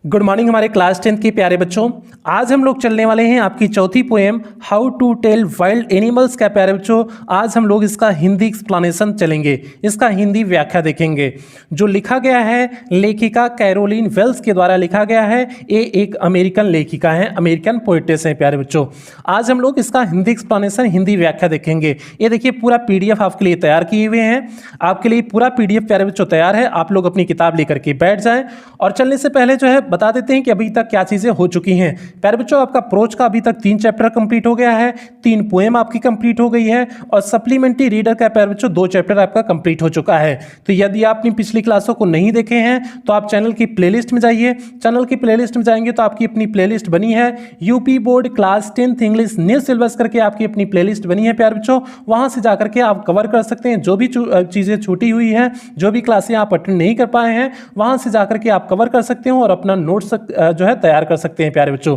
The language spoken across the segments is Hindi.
गुड मॉर्निंग हमारे क्लास 10 के प्यारे बच्चों। आज हम लोग चलने वाले हैं आपकी चौथी poem how to tell wild animals का। प्यारे बच्चों, आज हम लोग इसका हिंदी एक्सप्लेनेशन चलेंगे, इसका हिंदी व्याख्या देखेंगे। जो लिखा गया है लेखिका कैरोलिन वेल्स के द्वारा लिखा गया है। ये एक अमेरिकन लेखिका है, अमेरिकन पोइटेस हैं। प्यारे बच्चों, आज हम लोग इसका हिंदी एक्सप्लेनेशन, हिंदी व्याख्या देखेंगे। ये देखिए पूरा PDF आपके लिए तैयार किए हुए हैं। आपके लिए पूरा PDF प्यारे बच्चों तैयार है। आप लोग अपनी किताब लेकर के बैठ जाएं। और चलने से पहले जो है बता देते हैं कि अभी तक क्या चीजें हो चुकी हैं। प्यारे बच्चों, आपका प्रोज का अभी तक 3 चैप्टर कंप्लीट हो गया है, 3 पोएम आपकी कंप्लीट हो गई है और सप्लीमेंट्री रीडर का प्यारे बच्चों 2 चैप्टर आपका कंप्लीट हो चुका है। तो यदि आप अपनी पिछली क्लासों को नहीं देखे हैं तो आप चैनल की प्लेलिस्ट में जाइए। चैनल की प्लेलिस्ट में जाएंगे तो आपकी अपनी प्लेलिस्ट बनी है, UP board class 10 English new syllabus करके आपकी अपनी प्लेलिस्ट बनी है। प्यारे बच्चों, वहां से जाकर के आप कवर कर सकते हैं जो भी चीजें छूटी हुई हैं, जो भी क्लासें आप अटेंड नहीं कर पाए हैं, वहां से जाकर के आप कवर कर सकते हो और अपना नोट्स जो है तैयार कर सकते हैं। प्यारे बच्चों,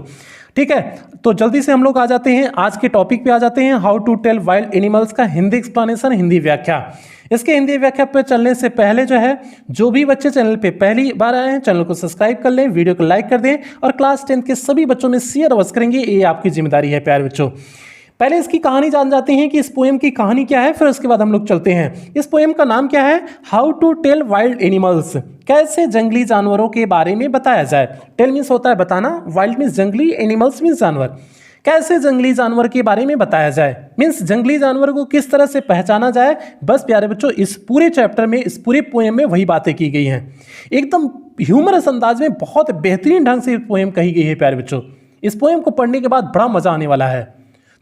ठीक है, तो जल्दी से हम लोग आ जाते हैं आज के टॉपिक पे आ जाते हैं। How to tell wild animals का हिंदी एक्सप्लेनेशन, हिंदी व्याख्या। इसके हिंदी व्याख्या पे चलने से पहले जो है, जो भी बच्चे चैनल पे पहली बार आए हैं चैनल को सब्सक्राइब कर लें, वीडियो को लाइक कर दें और क्लास 10 के सभी बच्चों में शेयर अवश्य करेंगे, ये आपकी जिम्मेदारी है। प्यारे बच्चों, पहले इसकी कहानी जान जाते हैं कि इस पोएम की कहानी क्या है, फिर उसके बाद हम लोग चलते हैं। इस पोएम का नाम क्या है? How to tell wild animals, कैसे जंगली जानवरों के बारे में बताया जाए। टेल मीन्स होता है बताना, वाइल्ड मीन्स जंगली, एनिमल्स मीन्स जानवर। कैसे जंगली जानवर के बारे में बताया जाए, मीन्स जंगली जानवर को किस तरह से पहचाना जाए। बस प्यारे बच्चों, इस पूरे चैप्टर में, इस पूरे पोएम में वही बातें की गई हैं। एकदम ह्यूमरस अंदाज में बहुत बेहतरीन ढंग से पोएम कही गई है। प्यारे बच्चों, इस पोएम को पढ़ने के बाद बड़ा मजा आने वाला है।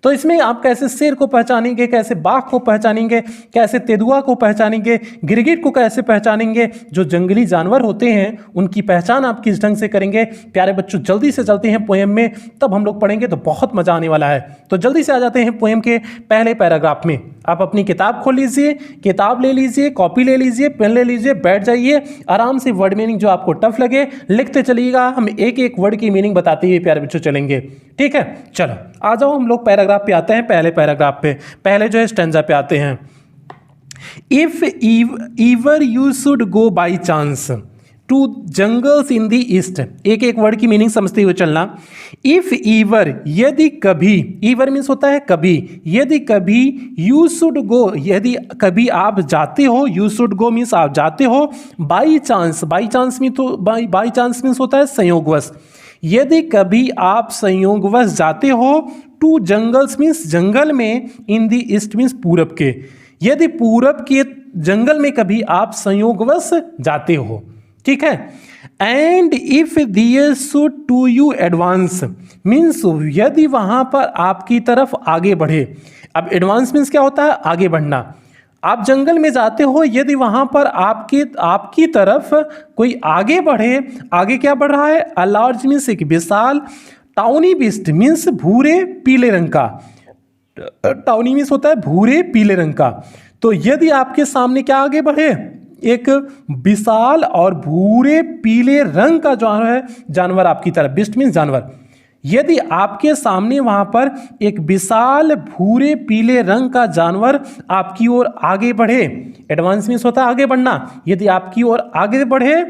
तो इसमें आप कैसे शेर को पहचानेंगे, कैसे बाघ को पहचानेंगे, कैसे तेंदुआ को पहचानेंगे, गिरगिट को कैसे पहचानेंगे, जो जंगली जानवर होते हैं उनकी पहचान आप किस ढंग से करेंगे। प्यारे बच्चों, जल्दी से चलते हैं पोएम में, तब हम लोग पढ़ेंगे तो बहुत मजा आने वाला है। तो जल्दी से आ जाते हैं पोएम के पहले पैराग्राफ में। आप अपनी किताब खोल लीजिए, किताब ले लीजिए, कॉपी ले लीजिए, पेन ले लीजिए, बैठ जाइए आराम से। वर्ड मीनिंग जो आपको टफ लगे लिखते चलिएगा, हम एक एक वर्ड की मीनिंग बताते हुए प्यारे बच्चों चलेंगे। ठीक है, चलो आ जाओ, हम लोग पैराग्राफ पे आते हैं। पहले पैराग्राफ पे, पहले जो है स्टैंजा पे आते हैं। If ever you should go by chance to jungles in the east, एक एक वर्ड की मीनिंग समझते हुए चलना। इफ ईवर, यदि कभी, ईवर मीन्स होता है कभी, यदि कभी, यू शुड गो, यदि कभी आप जाते हो, यू शुड गो मीन्स आप जाते हो, बाई चांस, बाई चांस में तो बाई चांस मीन्स होता है संयोगवश। यदि कभी आप संयोगवश जाते हो, टू जंगल्स मीन्स जंगल में, इन द ईस्ट मीन्स पूरब के, यदि पूरब के जंगल में कभी आप संयोगवश जाते हो। ठीक है, and if there should to you advance means, यदि वहां पर आपकी तरफ आगे बढ़े। अब एडवांस मीन्स क्या होता है? आगे बढ़ना। आप जंगल में जाते हो, यदि वहां पर आपकी तरफ कोई आगे बढ़े, आगे क्या बढ़ रहा है? अ लार्ज मीन्स एक विशाल, टाउनी बिस्ट मीन्स भूरे पीले रंग का, टाउनी मीन्स होता है भूरे पीले रंग का। तो यदि आपके सामने क्या आगे बढ़े? एक विशाल और भूरे पीले रंग का जानवर आपकी तरफ, बिस्ट मीन्स जानवर। यदि आपके सामने वहां पर एक विशाल भूरे पीले रंग का जानवर आपकी ओर आगे बढ़े, एडवांस मीन्स होता है आगे बढ़ना, यदि आपकी ओर आगे बढ़े।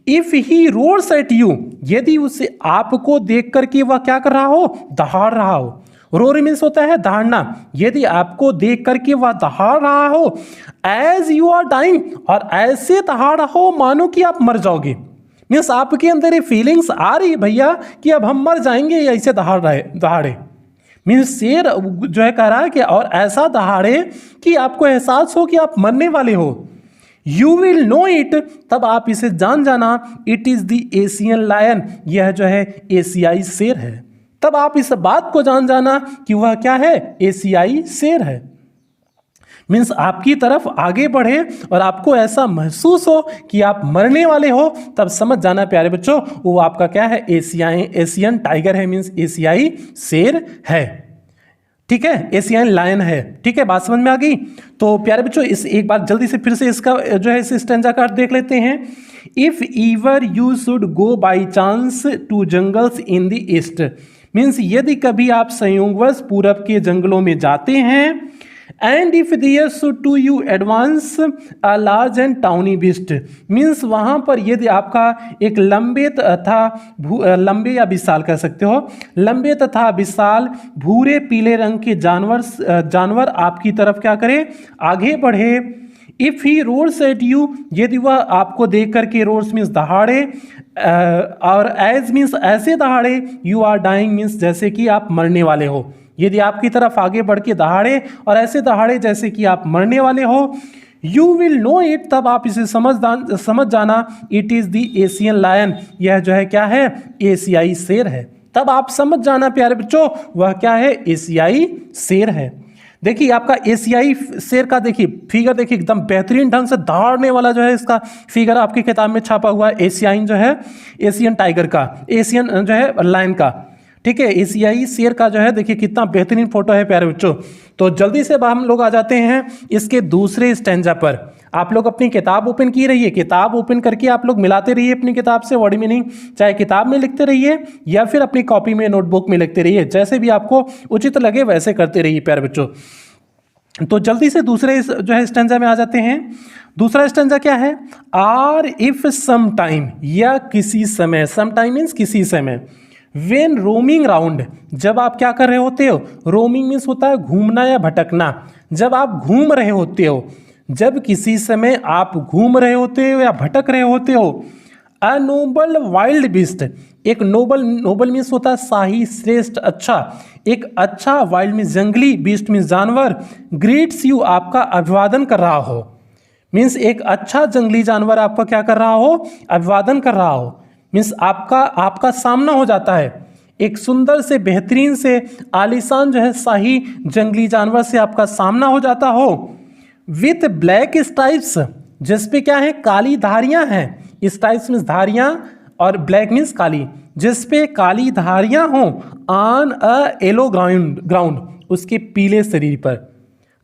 If he roars at you, यदि उसे आपको देख करके वह क्या कर रहा हो? दहाड़ रहा हो। रोर मीन्स होता है दहाड़ना, यदि आपको देख करके वह दहाड़ रहा हो, एज यू आर डाइंग, और ऐसे दहाड़ रहा हो मानो कि आप मर जाओगे। मीन्स आपके अंदर ये फीलिंग्स आ रही है भैया कि अब हम मर जाएंगे, या ऐसे दहाड़े। मीन्स शेर जो है कह रहा है कि और ऐसा दहाड़े कि आपको एहसास हो कि आप मरने वाले हो। यू विल नो इट, तब आप इसे जान जाना, it is the Asian lion, यह जो है एशियाई शेर है। तब आप इस बात को जान जाना कि वह क्या है? एशियाई शेर है। मीन्स आपकी तरफ आगे बढ़े और आपको ऐसा महसूस हो कि आप मरने वाले हो, तब समझ जाना प्यारे बच्चों वो आपका क्या है? एशियन टाइगर है, मीन्स एशियाई शेर है। ठीक है, एशियन लायन है। ठीक है, बात समझ में आ गई? तो प्यारे बच्चों, इस एक बार जल्दी से फिर से इसका जो है इस स्टैंजा का देख लेते हैं। If ever you should go by chance to jungles in the east means, यदि कभी आप संयोगवश पूरब के जंगलों में जाते हैं, and if there should to you advance a large and tawny beast, means वहाँ पर यदि आपका एक लंबे या विशाल कह सकते हो, लंबे तथा विशाल भूरे पीले रंग के जानवर आपकी तरफ क्या करे, आगे बढ़े। If he roars at you, यदि वह आपको देख करके, रोर्स मीन्स दहाड़े, और एज मीन्स ऐसे दहाड़े, यू आर डाइंग मीन्स जैसे कि आप मरने वाले हो। यदि आपकी तरफ आगे बढ़ के दहाड़े और ऐसे दहाड़े जैसे कि आप मरने वाले हो, यू विल नो इट, तब आप इसे समझ जाना, it is the Asian lion, यह जो है क्या है, एशियाई शेर है। तब आप समझ जाना प्यारे बच्चों, वह क्या है, एशियाई शेर है। देखिए आपका एशियाई शेर का देखिए फिगर, देखिए एकदम बेहतरीन ढंग से दहाड़ने वाला जो है इसका फिगर आपकी किताब में छापा हुआ है, एशियाइन जो है, एशियन टाइगर का, एशियन जो है लायन का, ठीक है, एशियाई शेर का जो है, देखिए कितना बेहतरीन फोटो है प्यारे बच्चों। तो जल्दी से हम लोग आ जाते हैं इसके दूसरे स्टैंजा पर। आप लोग अपनी किताब ओपन की रहिए, किताब ओपन करके आप लोग मिलाते रहिए अपनी किताब से वर्ड मीनिंग, चाहे किताब में लिखते रहिए या फिर अपनी कॉपी में, नोटबुक में लिखते रहिए, जैसे भी आपको उचित लगे वैसे करते रहिए प्यारे बच्चों। तो जल्दी से दूसरे जो है स्टैंजा में आ जाते हैं। दूसरा स्टैंजा क्या है, आर इफ सम टाइम, या किसी समय, सम टाइम मीन्स किसी समय, वेन रोमिंग राउंड, जब आप क्या कर रहे होते हो, रोमिंग मीन्स होता है घूमना या भटकना, जब आप घूम रहे होते हो, जब किसी समय आप घूम रहे होते हो या भटक रहे होते हो, अ नोबल वाइल्ड बीस्ट, एक नोबल मीन्स होता है शाही, श्रेष्ठ, अच्छा, एक अच्छा वाइल्ड मीन्स जंगली, बीस्ट मीन्स जानवर, ग्रीट्स यू आपका अभिवादन कर रहा हो, मीन्स एक अच्छा जंगली जानवर आपका क्या कर रहा हो, अभिवादन कर रहा हो, मीन्स आपका सामना हो जाता है, एक सुंदर से, बेहतरीन से, आलीशान जो है शाही जंगली जानवर से आपका सामना हो जाता हो, विथ ब्लैक स्ट्राइप्स, जिसपे क्या है, काली धारियां हैं, स्ट्राइप्स मीन्स धारियां और ब्लैक मीन्स काली, जिसपे काली धारियां हों, ऑन अ येलो ग्राउंड, उसके पीले शरीर पर।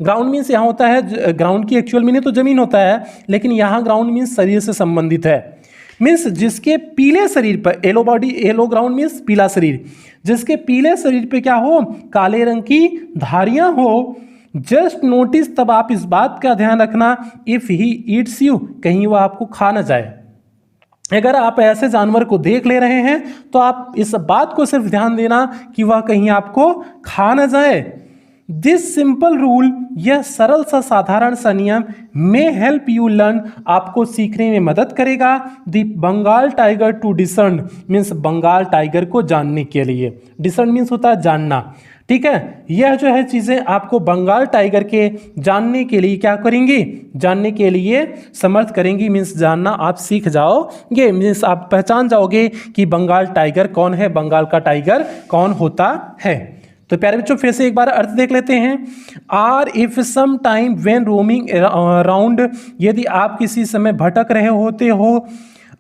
ग्राउंड मीन्स यहाँ होता है, ग्राउंड की एक्चुअल मीनिंग तो जमीन होता है, लेकिन यहाँ ग्राउंड मीन्स शरीर से संबंधित है, मीन्स जिसके पीले शरीर पर, yellow body, yellow ground means पीला शरीर, जिसके पीले शरीर पे क्या हो, काले रंग की धारियां हो। जस्ट नोटिस, तब आप इस बात का ध्यान रखना, इफ ही ईट्स यू, कहीं वह आपको खा न जाए। अगर आप ऐसे जानवर को देख ले रहे हैं तो आप इस बात को सिर्फ ध्यान देना कि वह कहीं आपको खा न जाए। दिस सिंपल रूल, यह सरल सा साधारण सा नियम, मे हेल्प यू लर्न, आपको सीखने में मदद करेगा, the Bengal tiger to discern, means Bengal tiger को जानने के लिए, डिसर्न मीन्स होता है जानना, ठीक है। यह जो है चीज़ें आपको बंगाल टाइगर के जानने के लिए क्या करेंगी, जानने के लिए समर्थ करेंगी, मीन्स जानना आप सीख जाओगे, मीन्स आप पहचान जाओगे कि बंगाल टाइगर कौन है, बंगाल का टाइगर कौन होता है। तो प्यारे बच्चों फिर से एक बार अर्थ देख लेते हैं। Or if sometime when roaming round, यदि आप किसी समय भटक रहे होते हो,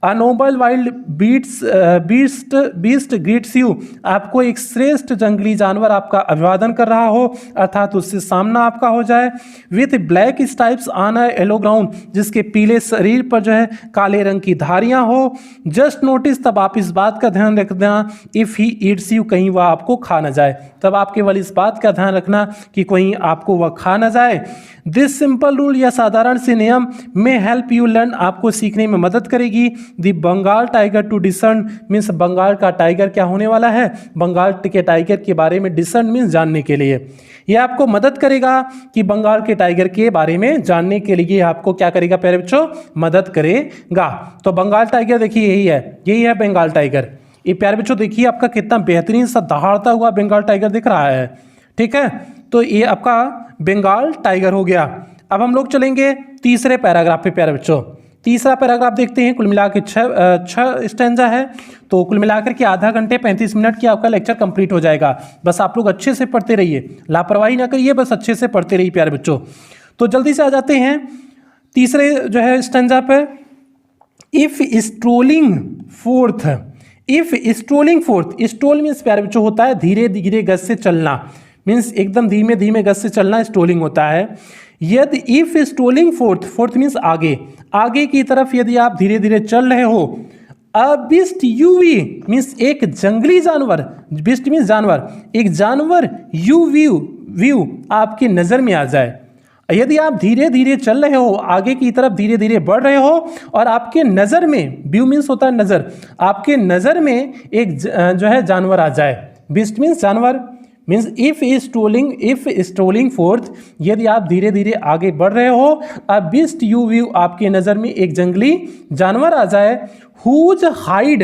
a noble wild beast greets you, आपको एक श्रेष्ठ जंगली जानवर आपका अभिवादन कर रहा हो, अर्थात उससे सामना आपका हो जाए, with black stripes on a yellow ground, जिसके पीले शरीर पर जो है काले रंग की धारियां हो। जस्ट नोटिस, तब आप इस बात का ध्यान रखना, इफ ही ईट्स यू, कहीं वह आपको खा न जाए, तब आप केवल इस बात का ध्यान रखना कि कहीं आपको वह खा न जाए। दिस सिंपल रूल, यह साधारण से नियम, मे हेल्प यू लर्न, आपको सीखने में मदद करेगी, the Bengal tiger to discern, means Bengal का टाइगर क्या होने वाला है, बंगाल के टाइगर के बारे में, डिसर्न मीन्स जानने के लिए, यह आपको मदद करेगा कि बंगाल के टाइगर के बारे में जानने के लिए आपको क्या करेगा प्यारे बच्चों, मदद करेगा। तो बंगाल टाइगर देखिए यही है बंगाल टाइगर। ये प्यारे बच्चों देखिए आपका कितना बेहतरीन सा दहाड़ता हुआ बंगाल टाइगर दिख रहा है, ठीक है। तो ये आपका बंगाल टाइगर हो गया। अब हम लोग चलेंगे तीसरे पैराग्राफ पे प्यारे बच्चों। तीसरा पैराग्राफ देखते हैं, कुल मिला के छह स्टैंजा है, तो कुल मिलाकर के आधा घंटे 35 मिनट की आपका लेक्चर कंप्लीट हो जाएगा। बस आप लोग अच्छे से पढ़ते रहिए, लापरवाही ना करिए, बस अच्छे से पढ़ते रहिए प्यारे बच्चों। तो जल्दी से आ जाते हैं तीसरे जो है स्टैंजा पे। If strolling fourth, stroll means प्यारे बच्चों होता है धीरे धीरे गज से चलना, मीन्स एकदम धीमे धीमे गज से चलना स्ट्रोलिंग होता है। यदि इफ स्ट्रोलिंग फोर्थ मीन्स आगे की तरफ यदि आप धीरे धीरे चल रहे हो, अ बिस्ट मीन्स एक जंगली जानवर, बिस्ट मीन्स जानवर, एक जानवर व्यू आपकी नज़र में आ जाए। यदि आप धीरे धीरे चल रहे हो, आगे की तरफ धीरे धीरे बढ़ रहे हो और आपके नज़र में, व्यू मीन्स होता है नज़र, आपके नज़र में एक जो है जानवर आ जाए। बीस्ट मीन्स जानवर, मीन्स इफ स्ट्रोलिंग फोर्थ, यदि आप धीरे धीरे आगे बढ़ रहे हो, अब बीस्ट यू व्यू आपके नज़र में एक जंगली जानवर आ जाए। हुज हाइड,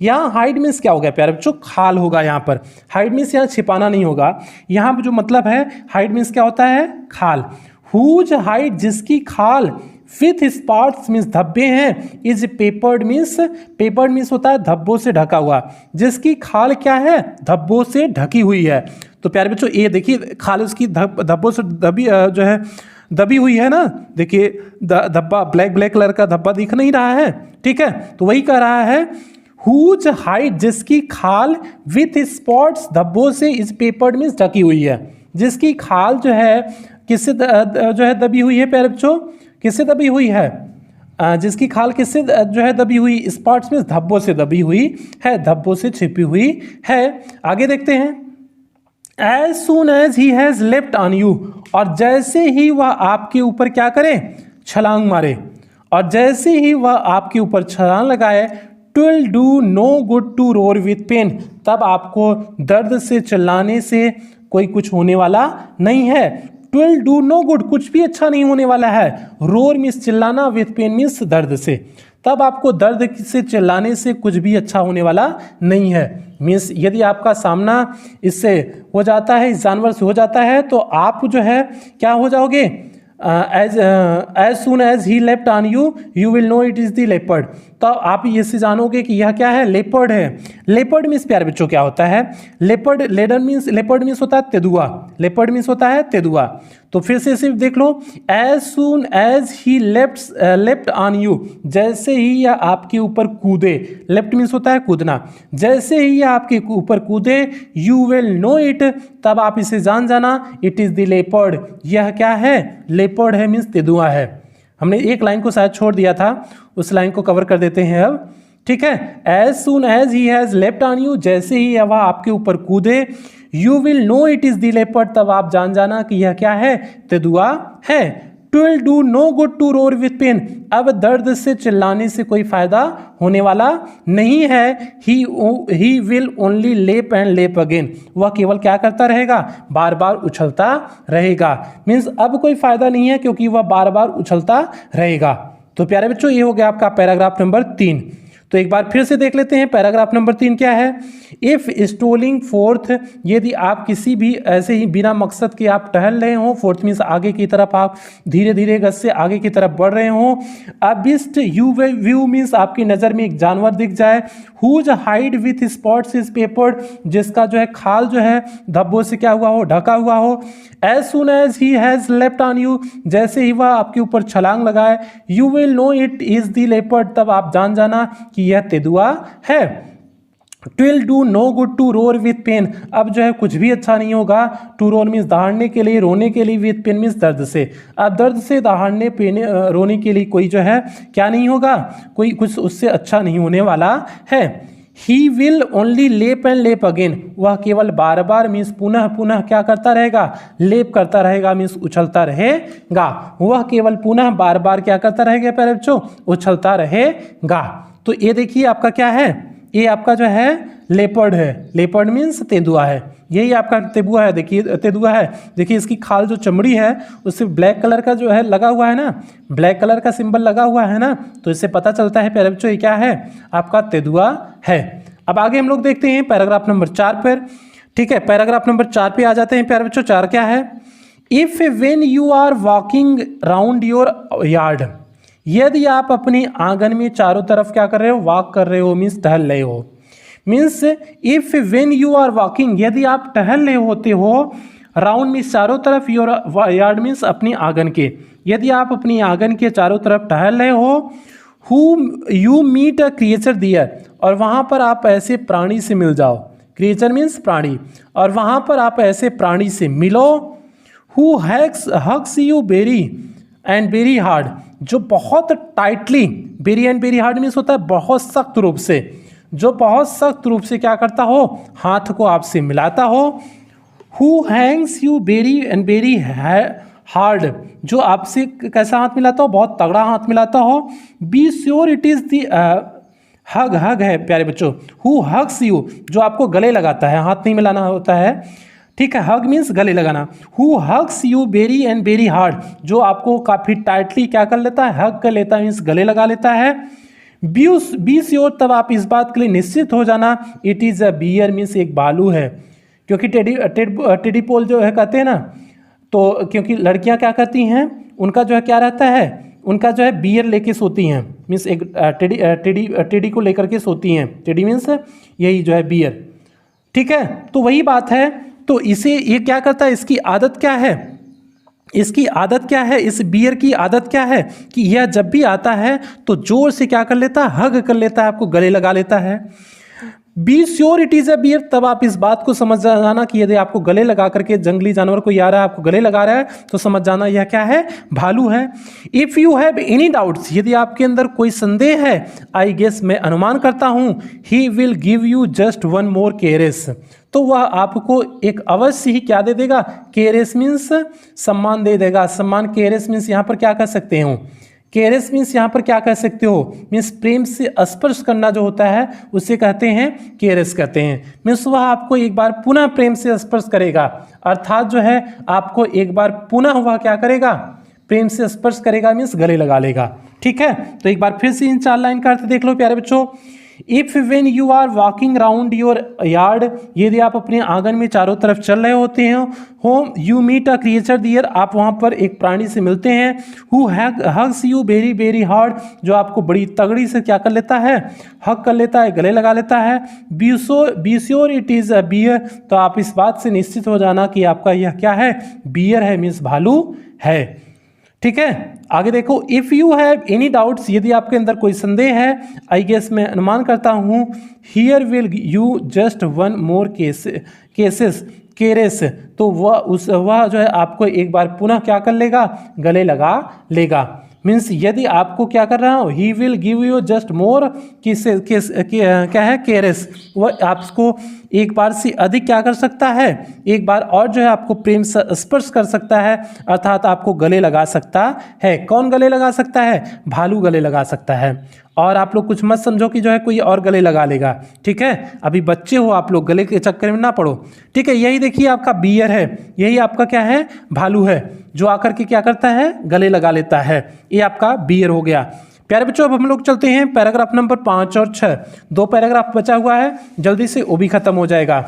यहाँ हाइड मीन्स क्या हो गया प्यारे बच्चों, खाल होगा यहाँ पर। हाइड मीन्स यहाँ छिपाना नहीं होगा, यहाँ पर जो मतलब है हाइड मीन्स क्या होता है, खाल। हुज हाइड, जिसकी खाल, विथ स्पॉट्स मीन्स धब्बे हैं, इज पेपर्ड मीन्स होता है धब्बों से ढका हुआ, जिसकी खाल क्या है, धब्बों से ढकी हुई है। तो प्यारे बच्चों ये देखिए खाल उसकी धब्बों से जो है दबी हुई है ना, देखिए धब्बा ब्लैक कलर का धब्बा दिख नहीं रहा है, ठीक है। तो वही कह रहा है हुज हाइट, जिसकी खाल विथ स्पॉट्स, धब्बों से, इज पेपर्ड मीन्स ढकी हुई है, जिसकी खाल जो है किससे जो है दबी हुई है प्यारे बच्चों, किससे दबी हुई है, जिसकी खाल किससे जो है दबी हुई, स्पॉट्स में धब्बों से दबी हुई है, धब्बों से छिपी हुई है। आगे देखते हैं, as soon as he has left on you, और जैसे ही वह आपके ऊपर क्या करे, छलांग मारे, और जैसे ही वह आपके ऊपर छलांग लगाए, twill do no good to roar with pain, तब आपको दर्द से चिल्लाने से कोई कुछ होने वाला नहीं है। ट्विल डू नो गुड, कुछ भी अच्छा नहीं होने वाला है। रोर मीन्स चिल्लाना, विथ पेन मीन्स दर्द से, तब आपको दर्द से चिल्लाने से कुछ भी अच्छा होने वाला नहीं है। मीन्स यदि आपका सामना इससे हो जाता है, इस जानवर से हो जाता है, तो आप जो है क्या हो जाओगे, as soon as he left on you, you will know it is the leopard, तो आप इससे जानोगे कि यह क्या है, लेपर्ड है। लेपर्ड मीन्स प्यारे बच्चों क्या होता है, लेपर्ड मीन्स होता है तेंदुआ, लेपर्ड मीन्स होता है तेंदुआ। तो फिर से सिर्फ देख लो, as soon as he left on you, जैसे ही यह आपके ऊपर कूदे, लेफ्ट मीन्स होता है कूदना, जैसे ही यह आपके ऊपर कूदे, यू विल नो इट, तब आप इसे जान जाना, इट इज द लेपर्ड, यह क्या है, लेपर्ड है मीन्स तेंदुआ है। हमने एक लाइन को शायद छोड़ दिया था, उस लाइन को कवर कर देते हैं अब, ठीक है। As soon as he has left on you, जैसे ही वह आपके ऊपर कूदे, you will know it is the leopard, तब आप जान जाना कि यह क्या है, तेंदुआ है। Twill do no good to roar with pain, अब दर्द से चिल्लाने से कोई फायदा होने वाला नहीं है। ही विल ओनली लेप एंड लेप अगेन, वह केवल क्या करता रहेगा, बार बार उछलता रहेगा। मीन्स अब कोई फायदा नहीं है क्योंकि वह बार बार उछलता रहेगा। तो प्यारे बच्चों ये हो गया आपका पैराग्राफ नंबर 3। तो एक बार फिर से देख लेते हैं पैराग्राफ नंबर 3 क्या है। इफ स्टोलिंग फोर्थ, यदि आप किसी भी ऐसे ही बिना मकसद के आप टहल रहे हो, फोर्थ मीन्स आगे की तरफ आप धीरे धीरे गज से आगे की तरफ बढ़ रहे हो। अबिस्ट यू व्यू मीन्स आपकी नज़र में एक जानवर दिख जाए। Whose hide with spots is peppered, जिसका जो है खाल जो है धब्बों से क्या हुआ हो, ढका हुआ हो। As soon as he has left on you, जैसे ही वह आपके ऊपर छलांग लगाए, you will know it is the leopard, तब आप जान जाना कि यह तेंदुआ है। Twill do no good to roar with pain, अब जो है कुछ भी अच्छा नहीं होगा। टू रोर मीन्स दहाड़ने के लिए, रोने के लिए, विथ पेन मीन्स दर्द से। अब दर्द से दहाड़ने पेने रोने के लिए कोई जो है क्या नहीं होगा, कोई कुछ उससे अच्छा नहीं होने वाला है। ही विल ओनली लेप एंड लेप अगेन, वह केवल बार बार मीन्स पुनः पुनः क्या करता रहेगा, लेप करता रहेगा मीन्स उछलता रहेगा। वह केवल पुनः बार बार क्या करता रहेगा प्यारे बच्चों, उछलता रहेगा। तो ये देखिए आपका क्या है, ये आपका जो है लेपर्ड है। लेपर्ड मीन्स तेंदुआ है, यही आपका तेंदुआ है। देखिए तेंदुआ है, देखिए इसकी खाल जो चमड़ी है उससे ब्लैक कलर का जो है लगा हुआ है ना, ब्लैक कलर का सिंबल लगा हुआ है ना, तो इससे पता चलता है प्यारे बच्चों ये क्या है, आपका तेंदुआ है। अब आगे हम लोग देखते हैं पैराग्राफ नंबर 4 पर, ठीक है। पैराग्राफ नंबर 4 पे आ जाते हैं प्यारे बच्चों। 4 क्या है, if when you are walking round your yard, यदि आप अपने आंगन में चारों तरफ क्या कर रहे हो, वॉक कर रहे हो मीन्स टहल रहे हो। Means if when you are walking, यदि आप टहल रहे होते हो, राउंड मीन्स चारों तरफ, योर यार्ड मीन्स अपनी आंगन के, यदि आप अपनी आंगन के चारों तरफ टहल रहे हो, who you meet a creature there, और वहाँ पर आप ऐसे प्राणी से मिल जाओ, क्रिएचर मीन्स प्राणी, और वहाँ पर आप ऐसे प्राणी से मिलो, who hugs you very and very hard, जो बहुत tightly, very and very hard means होता है बहुत सख्त रूप से, जो बहुत सख्त रूप से क्या करता हो, हाथ को आपसे मिलाता हो। Who Hanks you very and very hard, जो आपसे कैसा हाथ मिलाता हो, बहुत तगड़ा हाथ मिलाता हो। Be sure it is the hug, hug है प्यारे बच्चों, हु हग्स यू, जो आपको गले लगाता है, हाथ नहीं मिलाना होता है, ठीक है, हग मीन्स गले लगाना। Who hugs you very and very hard, जो आपको काफ़ी टाइटली क्या कर लेता है, हग कर लेता है, मीन्स गले लगा लेता है। बी श्योर, तब आप इस बात के लिए निश्चित हो जाना, it is a bear, means एक भालू है, क्योंकि टेडी पोल जो है कहते हैं ना, तो क्योंकि लड़कियां क्या करती हैं, उनका जो है क्या रहता है, उनका जो है बियर लेके सोती हैं, मीन्स एक टेडी को लेकर के सोती हैं, टेडी मीन्स यही जो है बियर, ठीक है। तो वही बात है, तो इसे ये क्या करता है, इसकी आदत क्या है, इसकी आदत क्या है, इस बियर की आदत क्या है कि यह जब भी आता है तो जोर से क्या कर लेता है, हग कर लेता है, आपको गले लगा लेता है। Be sure it is a bear, तब आप इस बात को समझ जाना कि यदि आपको गले लगा करके जंगली जानवर कोई आ रहा है, आपको गले लगा रहा है, तो समझ जाना यह क्या है, भालू है। If you have any doubts, यदि आपके अंदर कोई संदेह है, आई गेस, मैं अनुमान करता हूँ, he will give you just one more caress, तो वह आपको एक अवश्य ही क्या दे देगा, केरेस मीन्स सम्मान दे देगा, सम्मान, केरेस मीन्स यहाँ पर क्या कर सकते हो, केरेस मीन्स यहाँ पर क्या कह सकते हो, मीन्स प्रेम से स्पर्श करना जो होता है उसे कहते हैं केरेस कहते हैं, मीन्स वह आपको एक बार पुनः प्रेम से स्पर्श करेगा, अर्थात जो है आपको एक बार पुनः वह क्या करेगा, प्रेम से स्पर्श करेगा, मीन्स गले लगा लेगा, ठीक है। तो एक बार फिर से इन 4 लाइन का अर्थ देख लो प्यारे बच्चों। If when you are walking round your yard, यदि आप अपने आंगन में चारों तरफ चल रहे होते हैं, home you meet a creature dear, आप वहाँ पर एक प्राणी से मिलते हैं, who hugs you very very hard, जो आपको बड़ी तगड़ी से क्या कर लेता है, हग कर लेता है, गले लगा लेता है। Be sure it is a bear, तो आप इस बात से निश्चित हो जाना कि आपका यह क्या है, बियर है, मीन्स भालू है, ठीक है। आगे देखो, if you have any doubts, यदि आपके अंदर कोई संदेह है, आई गेस, मैं अनुमान करता हूँ, here will you just one more caress, तो वह जो है आपको एक बार पुनः क्या कर लेगा, गले लगा लेगा, मीन्स यदि आपको क्या कर रहा हो, ही will give you just more क्या है, केरेस, वह आपको एक बार से अधिक क्या कर सकता है, एक बार और जो है आपको प्रेम स्पर्श कर सकता है, अर्थात आपको गले लगा सकता है। कौन गले लगा सकता है, भालू गले लगा सकता है। और आप लोग कुछ मत समझो कि जो है कोई और गले लगा लेगा, ठीक है, अभी बच्चे हो आप लोग, गले के चक्कर में ना पड़ो, ठीक है। यही देखिए आपका बियर है, यही आपका क्या है, भालू है, जो आकर के क्या करता है, गले लगा लेता है, ये आपका बियर हो गया। प्यारे बच्चों, अब हम लोग चलते हैं पैराग्राफ नंबर 5 और 6, 2 पैराग्राफ बचा हुआ है, जल्दी से वो भी खत्म हो जाएगा।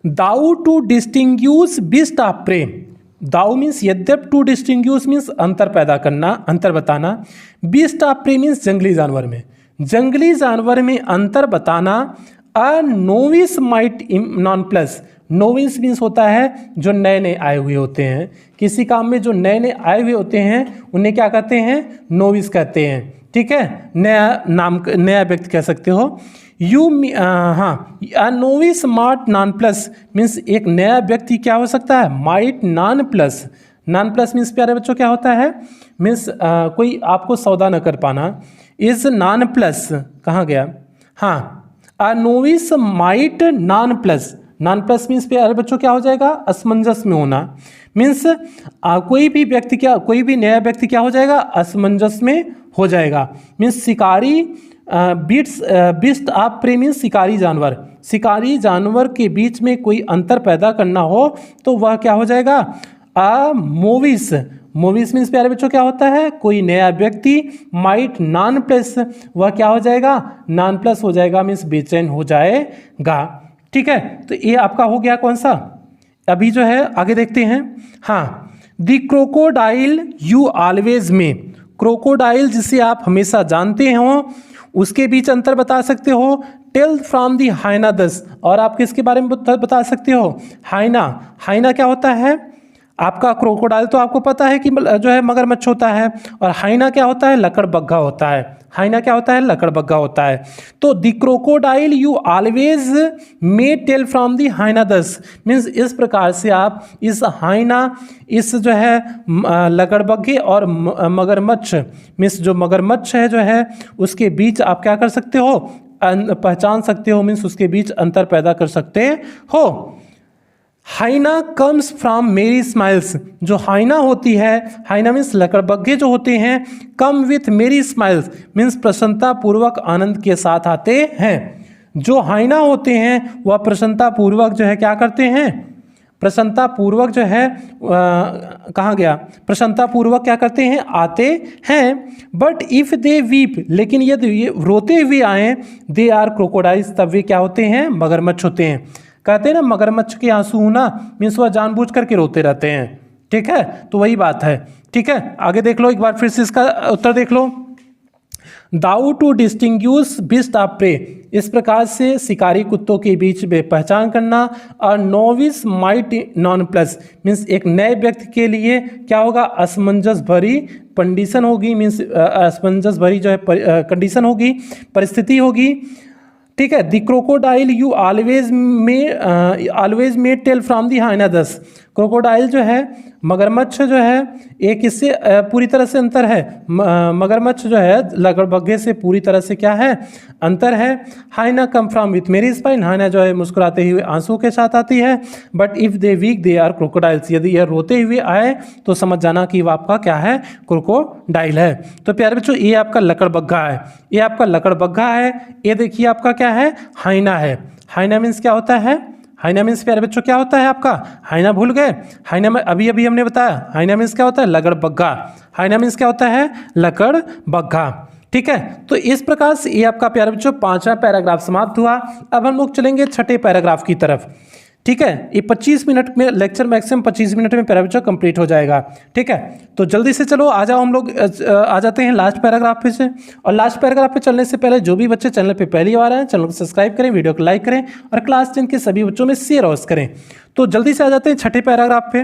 Though to distinguish beast of prey, though means यद्यप, टू डिस्टिंग्यूश मीन्स अंतर पैदा करना, अंतर बताना, बिस्ट ऑफ प्रे मीन्स जंगली जानवर में, जंगली जानवर में अंतर बताना। अ novice might non plus, novice means होता है जो नए नए आए हुए होते हैं, किसी काम में जो नए नए आए हुए होते हैं उन्हें क्या कहते हैं, नोविस कहते हैं, ठीक है, नया नाम, नया व्यक्ति कह सकते हो। हाँ, novice mart non plus means एक नया व्यक्ति क्या हो सकता है, might non plus, non plus means प्यारे बच्चों क्या होता है, मीन्स कोई आपको सौदा न कर पाना, इज नॉन प्लस, कहाँ गया, हाँ, अ novice might non plus, non plus means प्यारे बच्चों क्या हो जाएगा, असमंजस में होना, मीन्स कोई भी व्यक्ति क्या, कोई भी नया व्यक्ति क्या हो जाएगा, असमंजस में हो जाएगा, मीन्स शिकारी, बिस्ट ऑफ प्रे मीन्स शिकारी जानवर, शिकारी जानवर के बीच में कोई अंतर पैदा करना हो तो वह क्या हो जाएगा, मोविस, मोविस मीन्स प्यारे बच्चों क्या होता है, कोई नया व्यक्ति, माइट नॉन प्लस, वह क्या हो जाएगा, नॉन प्लस हो जाएगा, मीन्स बेचैन हो जाएगा, ठीक है। तो ये आपका हो गया कौन सा, अभी जो है आगे देखते हैं। हाँ, द क्रोकोडाइल यू ऑलवेज में, क्रोकोडाइल जिसे आप हमेशा जानते हो उसके बीच अंतर बता सकते हो। टेल फ्रॉम दी हाइना दस, और आप किसके बारे में बता सकते हो, हाइना, हाइना क्या होता है आपका, क्रोकोडाइल तो आपको पता है कि जो है मगरमच्छ होता है, और हाइना क्या होता है, लकड़बग्घा होता है, हाइना क्या होता है, लकड़बग्घा होता है। तो the crocodile you always may tell from the hyena thus means इस प्रकार से आप इस हाइना, इस जो है लकड़बग्घे और मगरमच्छ मीन्स जो मगरमच्छ है जो है उसके बीच आप क्या कर सकते हो, पहचान सकते हो, मीन्स उसके बीच अंतर पैदा कर सकते हो। हाइना कम्स फ्रॉम मेरी स्माइल्स। जो हाइना होती है, हाइना मीन्स लकड़बग्घे जो होते हैं, कम विथ मेरी स्माइल्स मीन्स प्रसन्नता पूर्वक आनंद के साथ आते हैं। जो हाइना होते हैं वह प्रसन्नता पूर्वक जो है क्या करते हैं, प्रसन्नता पूर्वक जो है कहाँ गया, प्रसन्नता पूर्वक क्या करते हैं, आते हैं। बट इफ़ दे वीप, लेकिन यदि ये रोते हुए आए, दे आर क्रोकोडाइल्स, तब वे क्या होते हैं, मगरमच्छ होते हैं। कहते हैं ना मगरमच्छ के आंसू ना, मीन्स वह जानबूझ करके रोते रहते हैं। ठीक है, तो वही बात है। ठीक है, आगे देख लो, एक बार फिर से इसका उत्तर देख लो। दाउ to distinguish beast of pray, इस प्रकार से शिकारी कुत्तों के बीच में पहचान करना। और novice might non plus means एक नए व्यक्ति के लिए क्या होगा, असमंजस भरी कंडीशन होगी, मीन्स असमंजस भरी जो है कंडीशन होगी, परिस्थिति होगी। ठीक है, the crocodile you always may tell from the hyena thus. Crocodile जो है, मगरमच्छ जो है, एक इससे पूरी तरह से अंतर है। मगरमच्छ जो है लकड़बग्घे से पूरी तरह से क्या है, अंतर है। Hyena come from with merry smile, hyena जो है मुस्कुराते हुए आंसू के साथ आती है। But if they weep they are crocodiles, यदि यह रोते हुए आए तो समझ जाना कि वह आपका क्या है, क्रोकोडाइल है। तो प्यारे बच्चों, ये आपका लकड़बग्घा है, ये आपका लकड़बग्घा है। ये देखिए आपका क्या है, हाइना है। हाइना मीन्स क्या होता है, हाइना मीन्स प्यारे बच्चों क्या होता है आपका, हाइना भूल गए, हाइना में अभी अभी हमने बताया, हाइना मीन्स क्या होता है, लकड़बग्घा। हाइना मीन्स क्या होता है, लकड़बग्घा। ठीक है, तो इस प्रकार से ये आपका प्यारे बच्चों 5वां पैराग्राफ समाप्त हुआ। अब हम लोग चलेंगे 6ठे पैराग्राफ की तरफ। ठीक है, ये 25 मिनट में लेक्चर, मैक्सिमम 25 मिनट में पैराग्राफ कंप्लीट हो जाएगा। ठीक है, तो जल्दी से चलो आ जाओ, हम लोग आ जाते हैं लास्ट पैराग्राफ पे से। और लास्ट पैराग्राफ पे चलने से पहले जो भी बच्चे चैनल पे पहली बार आए, चैनल को सब्सक्राइब करें, वीडियो को लाइक करें और क्लास 10 के सभी बच्चों में शेयर अवश्य करें। तो जल्दी से आ जाते हैं 6ठे पैराग्राफ पे।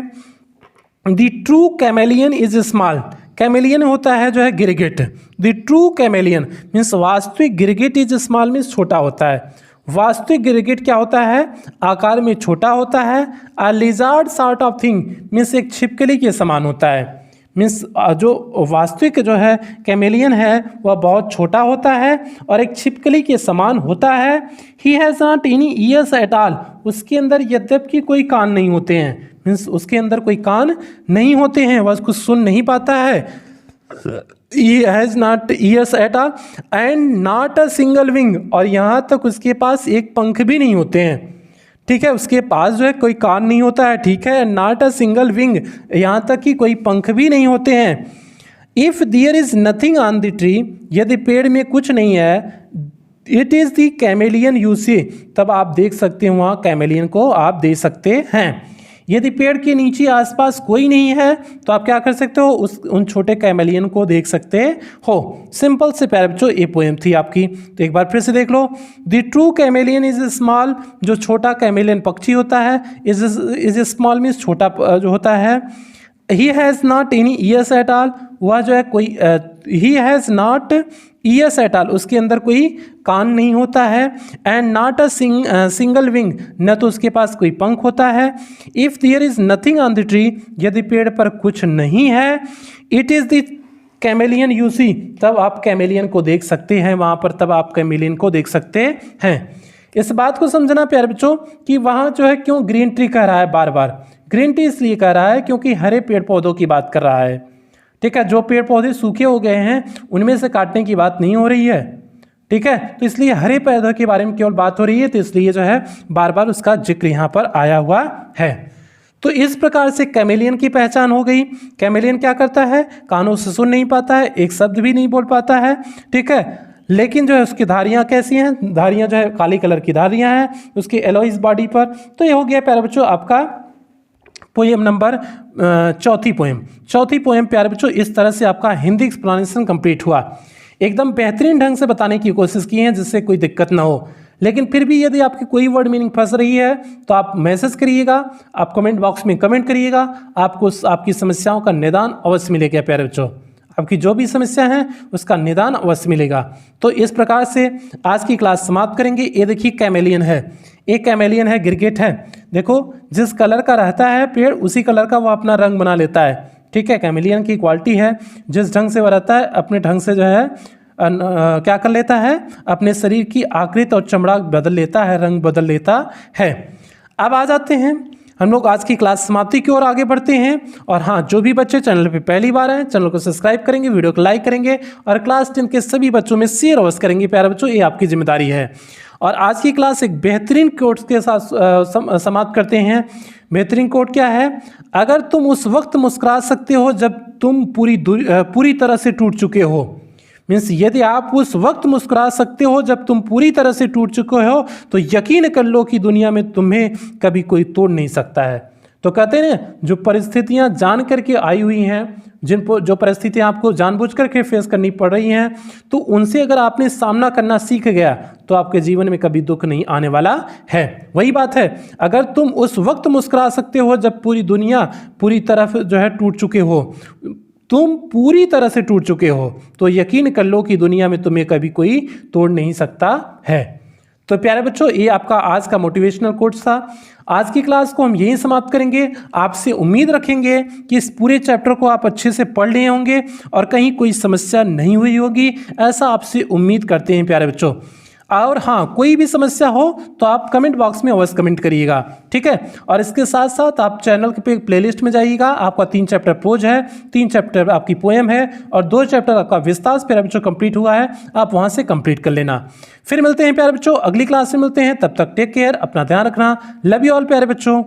The true chameleon is small, chameleon होता है जो है गिरगिट। द ट्रू कैमेलियन मीन्स वास्तविक गिरगिट इज स्मॉल मीन्स छोटा होता है। वास्तविक गिरगिट क्या होता है, आकार में छोटा होता है। A lizard sort of thing means एक छिपकली के समान होता है। मीन्स जो वास्तविक जो है कैमेलियन है वह बहुत छोटा होता है और एक छिपकली के समान होता है। He has not any ears at all, उसके अंदर यद्यपि कोई कान नहीं होते हैं, मीन्स उसके अंदर कोई कान नहीं होते हैं, वह कुछ सुन नहीं पाता है। He has not ears at all and not a single wing, और यहाँ तक उसके पास एक पंख भी नहीं होते हैं। ठीक है, उसके पास जो है कोई कान नहीं होता है। ठीक है, नॉट अ सिंगल विंग, यहाँ तक कि कोई पंख भी नहीं होते हैं। If there is nothing on the tree, यदि पेड़ में कुछ नहीं है, it is the chameleon you see, तब आप देख सकते हैं वहाँ कैमेलियन को आप देख सकते हैं। यदि पेड़ के नीचे आसपास कोई नहीं है तो आप क्या कर सकते हो, उन छोटे कैमेलियन को देख सकते हो। सिंपल से प्यारे बच्चों ये पोएम थी आपकी। तो एक बार फिर से देख लो। The true chameleon is small, जो छोटा कैमेलियन पक्षी होता है, इज स्मॉल मीन्स छोटा जो होता है। He has not any ears at all, वह जो है कोई he has not ears at all, उसके अंदर कोई कान नहीं होता है। And not a single wing, न तो उसके पास कोई पंख होता है। If there is nothing on the tree, यदि पेड़ पर कुछ नहीं है, it is the chameleon you see, तब आप कैमेलियन को देख सकते हैं वहाँ पर, तब आप कैमेलियन को देख सकते हैं। इस बात को समझना प्यारे बच्चों कि वहाँ जो है क्यों ग्रीन ट्री कह रहा है बार बार। ग्रीन ट्री इसलिए कह रहा है क्योंकि हरे पेड़ पौधों की बात कर रहा है। ठीक है, जो पेड़ पौधे सूखे हो गए हैं उनमें से काटने की बात नहीं हो रही है। ठीक है, तो इसलिए हरे पौधों के बारे में केवल बात हो रही है, तो इसलिए जो है बार बार उसका जिक्र यहाँ पर आया हुआ है। तो इस प्रकार से कैमेलियन की पहचान हो गई। कैमेलियन क्या करता है, कानों से सुन नहीं पाता है, एक शब्द भी नहीं बोल पाता है। ठीक है, लेकिन जो है उसकी धारियाँ कैसी हैं, धारियाँ जो है काली कलर की धारियाँ हैं उसके एलोइस बॉडी पर। तो ये हो गया प्यारे बच्चों आपका पोएम नंबर चौथी पोएम प्यारे बच्चों। इस तरह से आपका हिंदी एक्सप्लेनेशन कंप्लीट हुआ। एकदम बेहतरीन ढंग से बताने की कोशिश की है जिससे कोई दिक्कत ना हो। लेकिन फिर भी यदि आपकी कोई वर्ड मीनिंग फंस रही है तो आप मैसेज करिएगा, आप कमेंट बॉक्स में कमेंट करिएगा, आपको आपकी समस्याओं का निदान अवश्य मिलेगा प्यारे बच्चों। आपकी जो भी समस्या है उसका निदान अवश्य मिलेगा। तो इस प्रकार से आज की क्लास समाप्त करेंगे। ये देखिए कैमेलियन है, एक कैमेलियन है, गिरगिट है। देखो जिस कलर का रहता है पेड़ उसी कलर का वो अपना रंग बना लेता है। ठीक है, कैमेलियन की क्वालिटी है जिस ढंग से वह रहता है अपने ढंग से जो है क्या कर लेता है, अपने शरीर की आकृति और चमड़ा बदल लेता है, रंग बदल लेता है। अब आ जाते हैं हम लोग आज की क्लास समाप्ति की ओर आगे बढ़ते हैं। और हाँ, जो भी बच्चे चैनल पे पहली बार हैं, चैनल को सब्सक्राइब करेंगे, वीडियो को लाइक करेंगे और क्लास 10 के सभी बच्चों में शेयर अवश्य करेंगे। प्यारे बच्चों, ये आपकी जिम्मेदारी है। और आज की क्लास एक बेहतरीन कोट के साथ समाप्त करते हैं। बेहतरीन कोट क्या है? अगर तुम उस वक्त मुस्कुरा सकते हो जब तुम पूरी तरह से टूट चुके हो, मीन्स यदि आप उस वक्त मुस्कुरा सकते हो जब तुम पूरी तरह से टूट चुके हो, तो यकीन कर लो कि दुनिया में तुम्हें कभी कोई तोड़ नहीं सकता है। तो कहते हैं ना, जो परिस्थितियां जान करके आई हुई हैं, जो परिस्थितियां आपको जानबूझ करके फेस करनी पड़ रही हैं, तो उनसे अगर आपने सामना करना सीख गया तो आपके जीवन में कभी दुख नहीं आने वाला है। वही बात है, अगर तुम उस वक्त मुस्कुरा सकते हो जब पूरी दुनिया पूरी तरफ जो है टूट चुके हो, तुम पूरी तरह से टूट चुके हो, तो यकीन कर लो कि दुनिया में तुम्हें कभी कोई तोड़ नहीं सकता है। तो प्यारे बच्चों, ये आपका आज का मोटिवेशनल कोट था। आज की क्लास को हम यहीं समाप्त करेंगे। आपसे उम्मीद रखेंगे कि इस पूरे चैप्टर को आप अच्छे से पढ़ लिए होंगे और कहीं कोई समस्या नहीं हुई होगी, ऐसा आपसे उम्मीद करते हैं प्यारे बच्चों। और हाँ, कोई भी समस्या हो तो आप कमेंट बॉक्स में अवश्य कमेंट करिएगा, ठीक है। और इसके साथ साथ आप चैनल पे प्लेलिस्ट में जाइएगा। आपका 3 चैप्टर प्रोज है, 3 चैप्टर आपकी पोएम है और 2 चैप्टर आपका विस्तार प्यारे बच्चों कंप्लीट हुआ है। आप वहां से कंप्लीट कर लेना। फिर मिलते हैं प्यारे बच्चों, अगली क्लास में मिलते हैं। तब तक टेक केयर, अपना ध्यान रखना। लव यू ऑल प्यारे बच्चों।